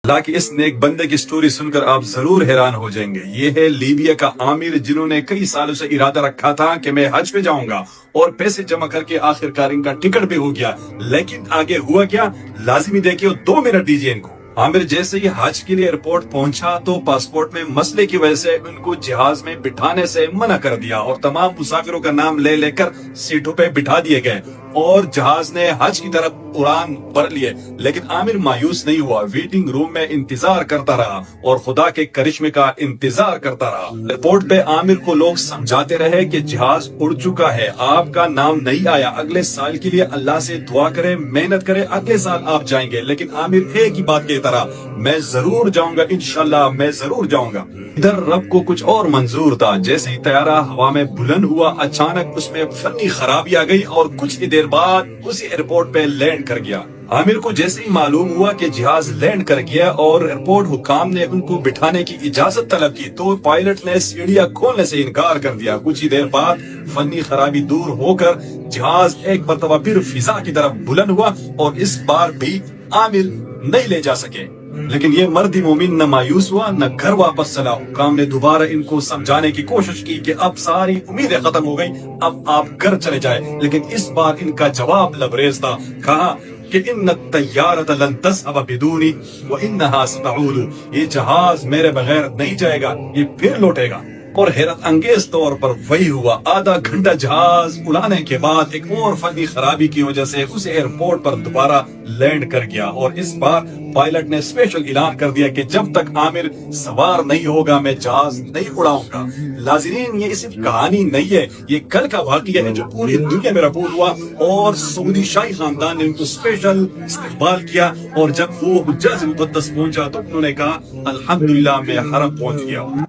اللہ کی اس نیک بندے کی سٹوری سن کر آپ ضرور حیران ہو جائیں گے۔ یہ ہے لیبیا کا عامر، جنہوں نے کئی سالوں سے ارادہ رکھا تھا کہ میں حج پہ جاؤں گا، اور پیسے جمع کر کے آخر کار ان کا ٹکٹ بھی ہو گیا۔ لیکن آگے ہوا کیا، لازمی دیکھیے، 2 منٹ دیجیے ان کو۔ عامر جیسے ہی حج کے لیے ایئرپورٹ پہنچا تو پاسپورٹ میں مسئلے کی وجہ سے ان کو جہاز میں بٹھانے سے منع کر دیا، اور تمام مسافروں کا نام لے لے کر سیٹوں پہ بٹھا دیے گئے، اور جہاز نے حج کی طرف اڑان بھر لیے۔ لیکن عامر مایوس نہیں ہوا، ویٹنگ روم میں انتظار کرتا رہا اور خدا کے کرشمے کا انتظار کرتا رہا۔ ایئرپورٹ پہ عامر کو لوگ سمجھاتے رہے کہ جہاز اڑ چکا ہے، آپ کا نام نہیں آیا، اگلے سال کے لیے اللہ سے دعا کرے، محنت کرے، اگلے سال آپ جائیں گے۔ لیکن عامر ایک ہی بات کہتا رہا، میں ضرور جاؤں گا، انشاءاللہ میں ضرور جاؤں گا۔ ادھر رب کو کچھ اور منظور تھا۔ جیسے ہی طیارہ ہوا میں بلند ہوا، اچانک اس میں فنی خرابی آ گئی اور کچھ ہی دیر بعد اسی ایئرپورٹ پہ لینڈ کر گیا۔ عامر کو جیسے ہی معلوم ہوا کہ جہاز لینڈ کر گیا اور ایئرپورٹ حکام نے ان کو بٹھانے کی اجازت طلب کی، تو پائلٹ نے سیڑھیاں کھولنے سے انکار کر دیا۔ کچھ ہی دیر بعد فنی خرابی دور ہو کر جہاز ایک مرتبہ پھر فضا کی طرف بلند ہوا، اور اس بار بھی عامر نہیں لے جا سکے۔ لیکن یہ مرد مومن نہ مایوس ہوا نہ گھر واپس چلا۔ حکام نے دوبارہ ان کو سمجھانے کی کوشش کی کہ اب ساری امیدیں ختم ہو گئی، اب آپ گھر چلے جائیں، لیکن اس بار ان کا جواب لبریز تھا۔ کہا کہ ان الطیارۃ لن تذهب بدونی وانها ستعود، یہ جہاز میرے بغیر نہیں جائے گا، یہ پھر لوٹے گا۔ اور حیرت انگیز طور پر وہی ہوا۔ آدھا گھنٹہ جہاز اڑانے کے بعد ایک اور فنی خرابی کی وجہ سے اس ایئرپورٹ پر دوبارہ لینڈ کر گیا، اور اس بار پائلٹ نے اسپیشل اعلان کر دیا کہ جب تک عامر سوار نہیں ہوگا میں جہاز نہیں اڑاؤں گا۔ ناظرین، یہ صرف کہانی نہیں ہے، یہ کل کا واقعہ ہے جو پوری دنیا میں رپورٹ ہوا، اور سعودی شاہی خاندان نے ان کو اسپیشل استقبال کیا، اور جب وہ حجاز مقدس پہنچا تو انہوں نے کہا الحمدللہ میں حرم پہنچ گیا۔